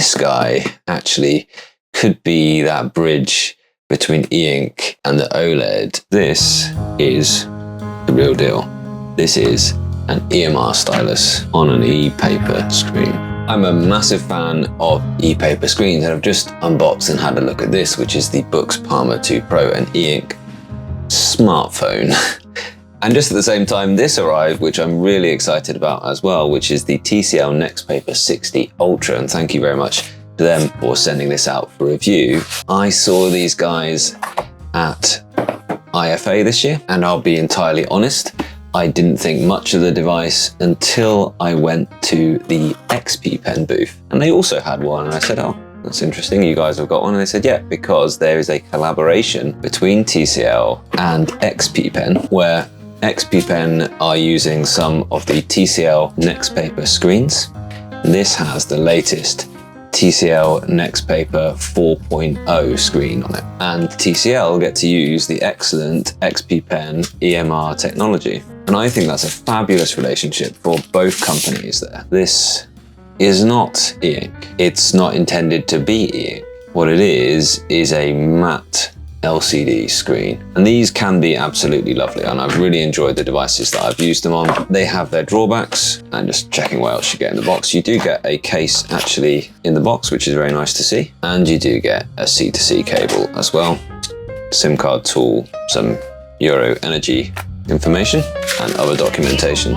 this guy actually could be that bridge between e-ink and the OLED. This is the real deal. This is an EMR Stylus on an ePaper screen. I'm a massive fan of ePaper screens, and I've just unboxed and had a look at this, which is the Boox Palma 2 Pro, an e-ink smartphone. And just at the same time, this arrived, which I'm really excited about as well, which is the TCL Next Paper 60 Ultra. And thank you very much to them for sending this out for review. I saw these guys at IFA this year, and I'll be entirely honest, I didn't think much of the device until I went to the XP Pen booth. And they also had one, and I said, oh, that's interesting, you guys have got one? And they said, yeah, because there is a collaboration between TCL and XP Pen, where XP Pen are using some of the TCL Next Paper screens. This has the latest TCL Next Paper 4.0 screen on it. And TCL get to use the excellent XP Pen EMR technology. And I think that's a fabulous relationship for both companies there. This is not e-ink. It's not intended to be e-ink. What it is a matte LCD screen. And these can be absolutely lovely, and I've really enjoyed the devices that I've used them on. They have their drawbacks, and just checking what else you get in the box. You do get a case actually in the box, which is very nice to see. And you do get a C2C cable as well, SIM card tool, some Euro energy information, and other documentation.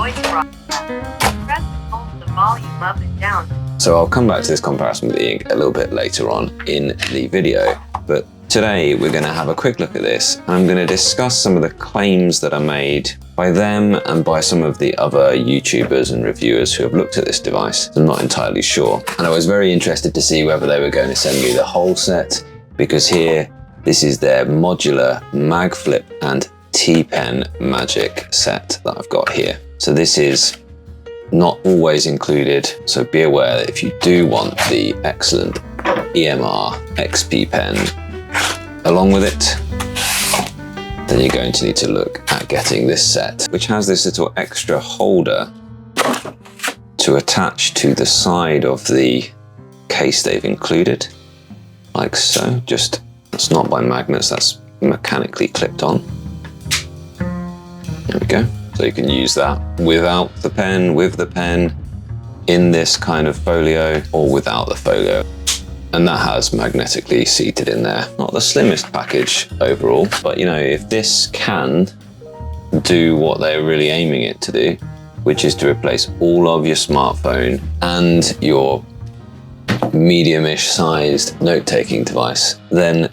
So I'll come back to this comparison with the ink a little bit later on in the video, but today we're going to have a quick look at this, and I'm going to discuss some of the claims that are made by them and by some of the other YouTubers and reviewers who have looked at this device. I'm not entirely sure. And I was very interested to see whether they were going to send me the whole set, because here, this is their modular mag flip and T-Pen magic set that I've got here. So this is not always included, so be aware that if you do want the excellent EMR XP Pen along with it, then you're going to need to look at getting this set, which has this little extra holder to attach to the side of the case they've included, like so. Just, it's not by magnets, that's mechanically clipped on. There we go. So you can use that without the pen, with the pen, in this kind of folio, or without the folio. And that has magnetically seated in there. Not the slimmest package overall, but you know, if this can do what they're really aiming it to do, which is to replace all of your smartphone and your medium-ish sized note-taking device, then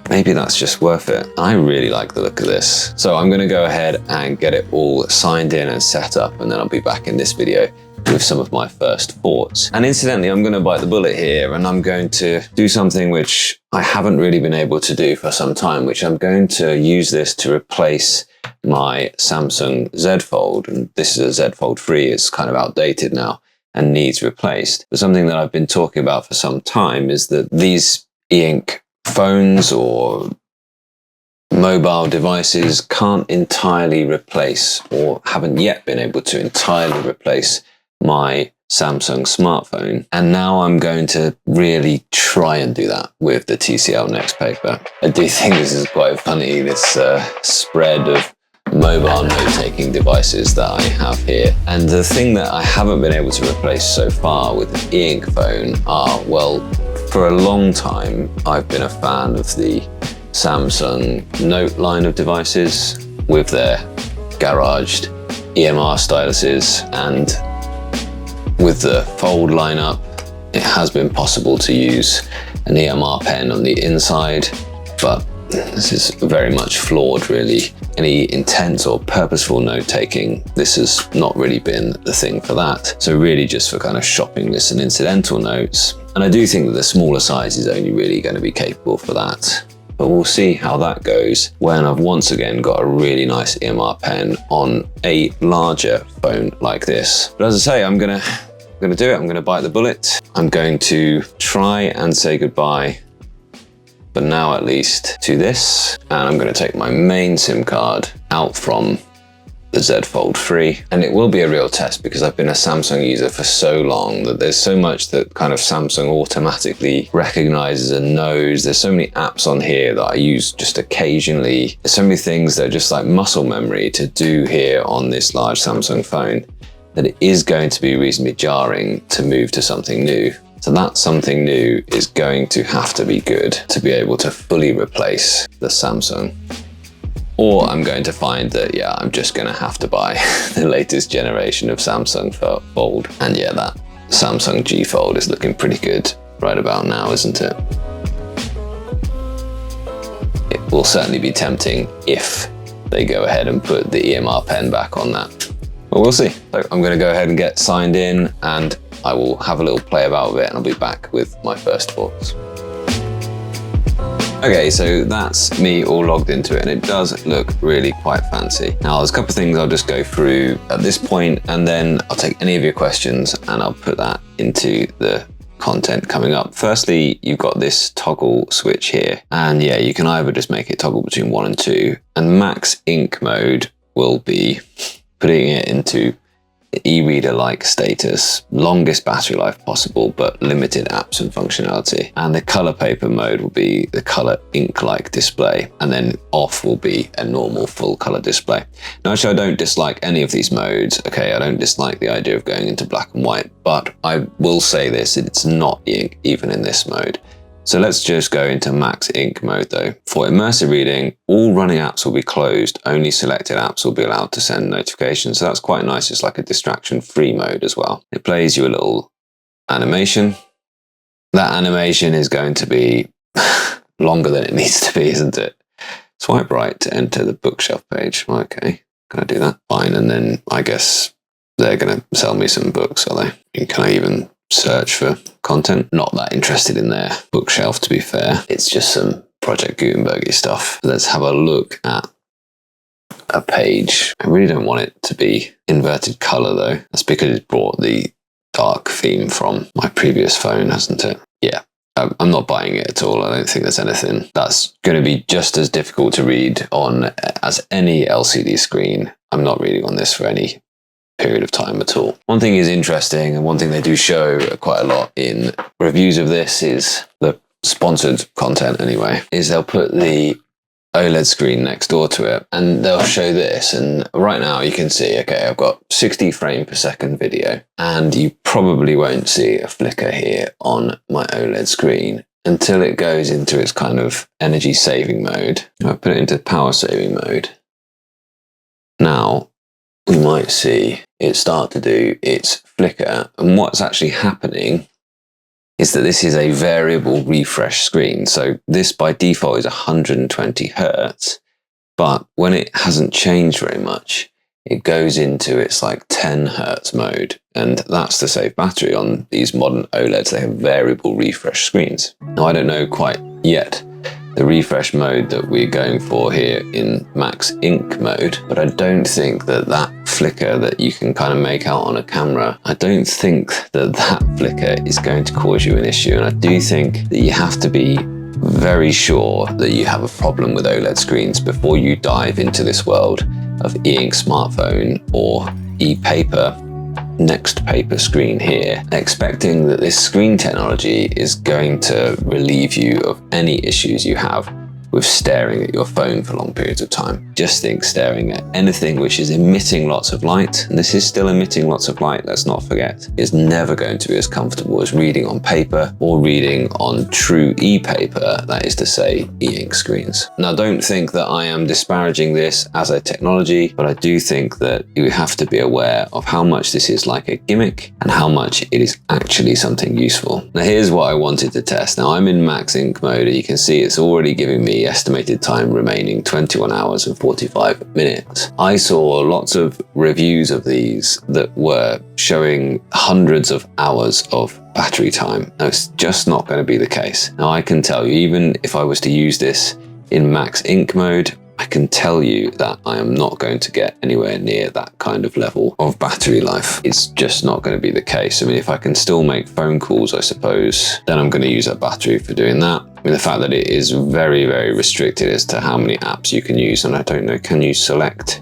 maybe that's just worth it. I really like the look of this. So I'm gonna go ahead and get it all signed in and set up, and then I'll be back in this video with some of my first thoughts. And incidentally, I'm going to bite the bullet here, and I'm going to do something which I haven't really been able to do for some time, which I'm going to use this to replace my Samsung Z Fold. And this is a Z Fold 3, it's kind of outdated now and needs replaced. But something that I've been talking about for some time is that these e-ink phones or mobile devices can't entirely replace, or haven't yet been able to entirely replace, my Samsung smartphone. And now I'm going to really try and do that with the TCL Next Paper. I do think this is quite funny, this spread of mobile note-taking devices that I have here. And the thing that I haven't been able to replace so far with an e-ink phone are, well, for a long time, I've been a fan of the Samsung Note line of devices with their garaged EMR styluses, and with the Fold lineup, it has been possible to use an EMR pen on the inside, but this is very much flawed really. Any intense or purposeful note-taking, this has not really been the thing for that. So really just for kind of shopping lists and incidental notes. And I do think that the smaller size is only really going to be capable for that. But we'll see how that goes when I've once again got a really nice EMR pen on a larger phone like this. But as I say, I'm gonna do it. I'm gonna bite the bullet. I'm going to try and say goodbye, but now at least, to this. And I'm gonna take my main SIM card out from the Z Fold 3. And it will be a real test because I've been a Samsung user for so long that there's so much that kind of Samsung automatically recognizes and knows. There's so many apps on here that I use just occasionally. There's so many things that are just like muscle memory to do here on this large Samsung phone that it is going to be reasonably jarring to move to something new. So that something new is going to have to be good to be able to fully replace the Samsung. Or I'm going to find that, yeah, I'm just going to have to buy the latest generation of Samsung Fold. And yeah, that Samsung G Fold is looking pretty good right about now, isn't it? It will certainly be tempting if they go ahead and put the EMR pen back on that. But we'll see. So I'm going to go ahead and get signed in, and I will have a little play about with it, and I'll be back with my first thoughts. Okay, so that's me all logged into it, and it does look really quite fancy. Now, there's a couple of things I'll just go through at this point, and then I'll take any of your questions and I'll put that into the content coming up. Firstly, you've got this toggle switch here, and yeah, you can either just make it toggle between 1 and 2, and max ink mode will be putting it into e-reader-like status, longest battery life possible, but limited apps and functionality. And the color paper mode will be the color ink-like display, and then off will be a normal full color display. Now, actually, I don't dislike any of these modes. Okay, I don't dislike the idea of going into black and white, but I will say this, it's not ink even in this mode. So let's just go into max ink mode though. For immersive reading, all running apps will be closed, only selected apps will be allowed to send notifications. So that's quite nice. It's like a distraction-free mode as well. It plays you a little animation. That animation is going to be longer than it needs to be, isn't it? Swipe right to enter the bookshelf page. Okay, can I do that? Fine, and then I guess they're gonna sell me some books, are they? Can I even search for content? Not that interested in their bookshelf, to be fair. It's just some Project Gutenberg-y stuff. Let's have a look at a page. I really don't want it to be inverted color though. That's because it brought the dark theme from my previous phone, hasn't it? Yeah, I'm not buying it at all. I don't think there's anything that's going to be just as difficult to read on as any LCD screen. I'm not reading on this for any period of time at all. One thing is interesting, and one thing they do show quite a lot in reviews of this is the sponsored content anyway, is they'll put the OLED screen next door to it and they'll show this, and right now you can see, okay, I've got 60 frame per second video, and you probably won't see a flicker here on my OLED screen until it goes into its kind of energy saving mode. I put it into power saving mode. Now we might see it start to do its flicker, and what's actually happening is that this is a variable refresh screen. So this by default is 120 Hertz, but when it hasn't changed very much, it goes into its like 10 Hertz mode, and that's to save battery. On these modern OLEDs, they have variable refresh screens. Now, I don't know quite yet the refresh mode that we're going for here in max ink mode, but I don't think that that flicker that you can kind of make out on a camera, I don't think that that flicker is going to cause you an issue. And I do think that you have to be very sure that you have a problem with OLED screens before you dive into this world of e-ink smartphone or ePaper Next Paper screen here, expecting that this screen technology is going to relieve you of any issues you have with staring at your phone for long periods of time. Just think staring at anything which is emitting lots of light, and this is still emitting lots of light, let's not forget, is never going to be as comfortable as reading on paper or reading on true e-paper, that is to say, e-ink screens. Now, don't think that I am disparaging this as a technology, but I do think that you have to be aware of how much this is like a gimmick and how much it is actually something useful. Now, here's what I wanted to test. Now, I'm in max ink mode. You can see it's already giving me estimated time remaining 21 hours and 45 minutes. I saw lots of reviews of these that were showing hundreds of hours of battery time. Now, it's just not going to be the case. Now, I can tell you, even if I was to use this in max ink mode, I can tell you that I am not going to get anywhere near that kind of level of battery life. It's just not going to be the case. I mean, if I can still make phone calls, I suppose, then I'm going to use that battery for doing that. I mean, the fact that it is very, very restricted as to how many apps you can use, and I don't know, can you select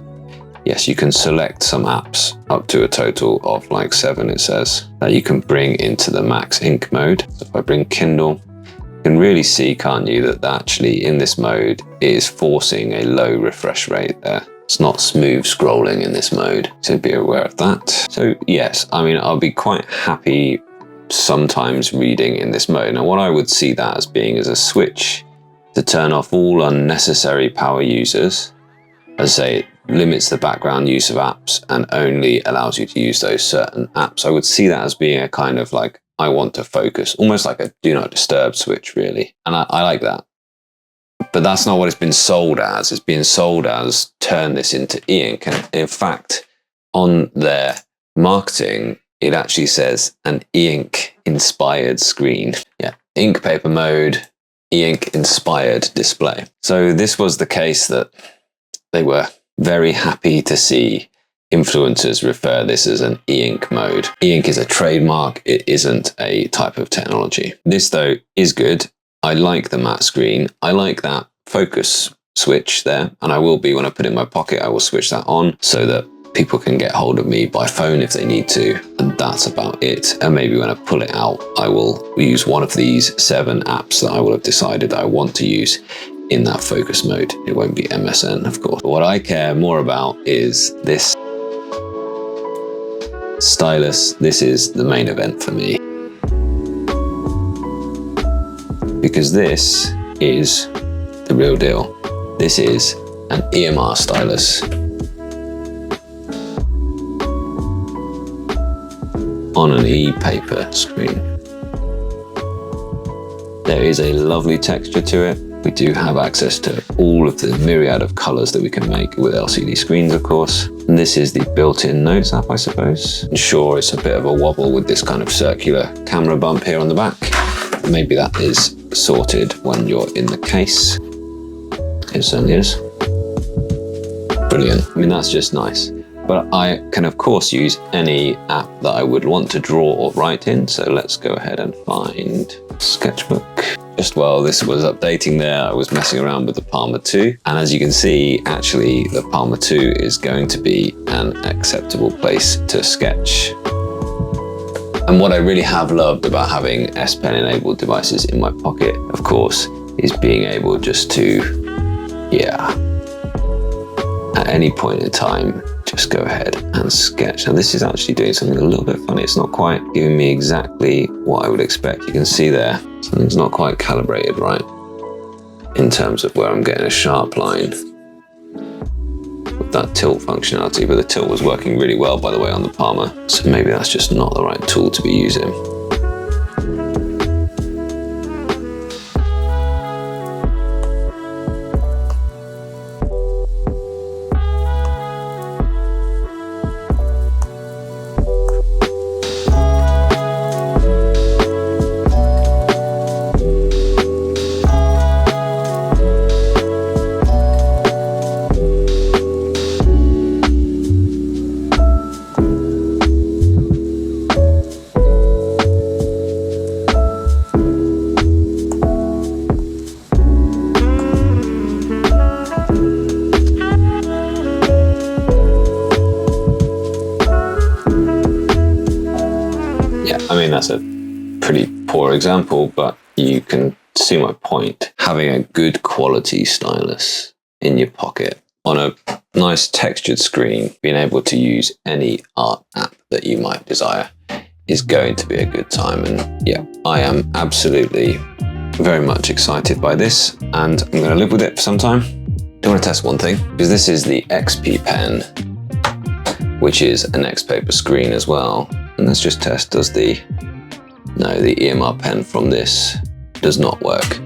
yes, you can select some apps up to a total of like 7, it says, that you can bring into the max ink mode. So if I bring Kindle, you can really see, can't you, that actually in this mode it is forcing a low refresh rate there. It's not smooth scrolling in this mode, so be aware of that. So yes, I mean, I'll be quite happy sometimes reading in this mode. Now what I would see that as being is a switch to turn off all unnecessary power users. As I say, it limits the background use of apps and only allows you to use those certain apps. I would see that as being a kind of like, I want to focus, almost like a do not disturb switch really. And I like that. But that's not what it's been sold as. It's being sold as turn this into e-ink. And in fact, on their marketing, it actually says an e-ink inspired screen. Yeah, ink paper mode, e-ink inspired display. So this was the case that they were very happy to see influencers refer this as an e-ink mode. E-ink is a trademark. It isn't a type of technology. This though is good. I like the matte screen. I like that focus switch there. And I will be, when I put it in my pocket, I will switch that on so that people can get hold of me by phone if they need to. And that's about it. And maybe when I pull it out, I will use one of these 7 apps that I will have decided that I want to use in that focus mode. It won't be MSN, of course. But what I care more about is this stylus. This is the main event for me, because this is the real deal. This is an EMR stylus on an ePaper screen. There is a lovely texture to it. We do have access to all of the myriad of colors that we can make with LCD screens, of course. And this is the built-in notes app, I suppose. And sure, it's a bit of a wobble with this kind of circular camera bump here on the back. Maybe that is sorted when you're in the case. It certainly is. Brilliant. I mean, that's just nice. But I can of course use any app that I would want to draw or write in. So let's go ahead and find Sketchbook. Just while this was updating there, I was messing around with the Palma 2. And as you can see, actually the Palma 2 is going to be an acceptable place to sketch. And what I really have loved about having S Pen enabled devices in my pocket, of course, is being able just to, yeah, at any point in time, just go ahead and sketch. Now this is actually doing something a little bit funny. It's not quite giving me exactly what I would expect. You can see there, something's not quite calibrated right in terms of where I'm getting a sharp line with that tilt functionality, but the tilt was working really well, by the way, on the Palma. So maybe that's just not the right tool to be using. I mean, that's a pretty poor example, but you can see my point. Having a good quality stylus in your pocket on a nice textured screen, being able to use any art app that you might desire is going to be a good time. And yeah, I am absolutely very much excited by this, and I'm going to live with it for some time. I want to test one thing, because this is the XP pen, which is a Next Paper screen as well. And let's just test, does the EMR pen from this does not work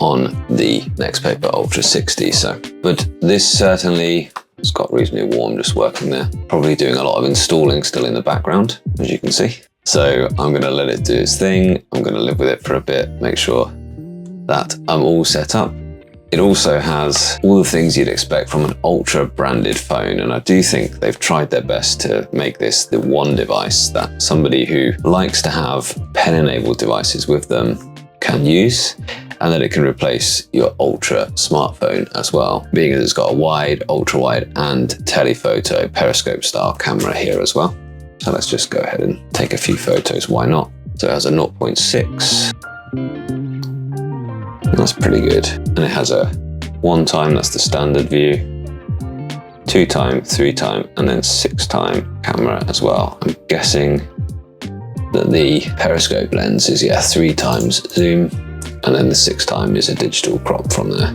on the Next Paper Ultra 60. So, but this certainly has got reasonably warm just working there. Probably doing a lot of installing still in the background, as you can see. So I'm going to let it do its thing. I'm going to live with it for a bit, make sure that I'm all set up. It also has all the things you'd expect from an Ultra branded phone, and I do think they've tried their best to make this the one device that somebody who likes to have pen-enabled devices with them can use. and that it can replace your ultra smartphone as well, being as it's got a wide, ultra wide and telephoto periscope style camera here as well. So let's just go ahead and take a few photos, why not? So it has a 0.6, that's pretty good. And it has a 1x, that's the standard view, 2x, 3x, and then 6x camera as well. I'm guessing that the periscope lens is 3x zoom, and then the 6x is a digital crop from there.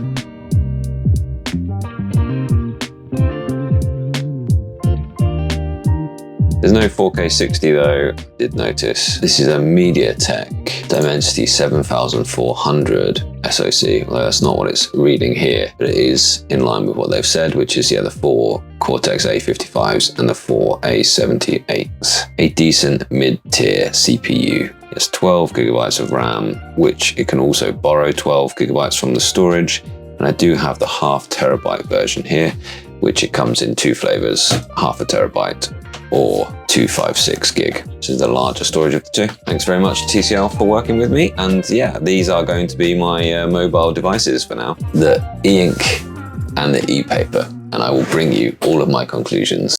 There's no 4K 60 though, I did notice. This is a MediaTek Dimensity 7400 SoC, although that's not what it's reading here, but it is in line with what they've said, which is the 4 Cortex A55s and the 4 A78s. A decent mid-tier CPU. It's 12 gigabytes of RAM, which it can also borrow 12 gigabytes from the storage. And I do have the 0.5 terabyte version here, which it comes in 2 flavors, 0.5 terabyte or 256 gig. This is the larger storage of the two. Thanks very much TCL for working with me. And yeah, these are going to be my mobile devices for now. The e-ink and the ePaper. And I will bring you all of my conclusions